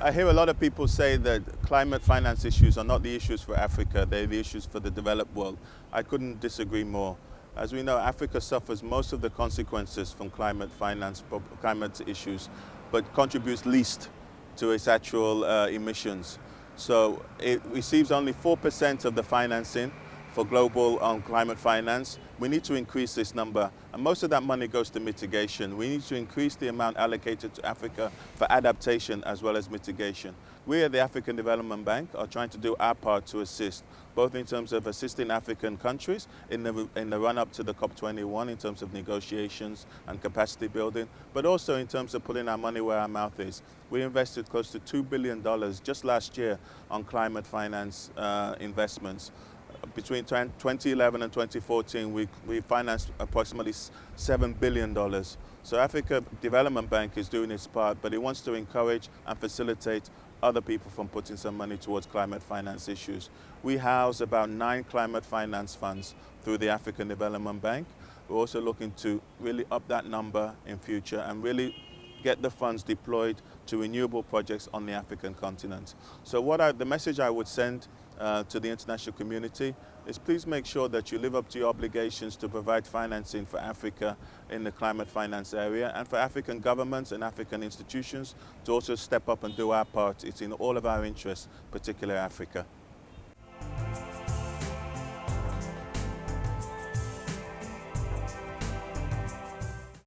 I hear a lot of people say that climate finance issues are not the issues for Africa, they're the issues for the developed world. I couldn't disagree more. As we know, Africa suffers most of the consequences from climate finance, climate issues, but contributes least to its actual emissions. So it receives only 4% of the financing for global climate finance. We need to increase this number, and most of that money goes to mitigation. We need to increase the amount allocated to Africa for adaptation as well as mitigation. We at the African Development Bank are trying to do our part to assist, both in terms of assisting African countries in the run-up to the COP21 in terms of negotiations and capacity building, but also in terms of putting our money where our mouth is. We invested close to $2 billion just last year on climate finance investments. Between 2011 and 2014, we financed approximately $7 billion. So Africa Development Bank is doing its part, but it wants to encourage and facilitate other people from putting some money towards climate finance issues. We house about 9 climate finance funds through the African Development Bank. We're also looking to really up that number in future and really get the funds deployed to renewable projects on the African continent. So the message I would send to the international community is please make sure that you live up to your obligations to provide financing for Africa in the climate finance area, and for African governments and African institutions to also step up and do our part. It's in all of our interests, particularly Africa.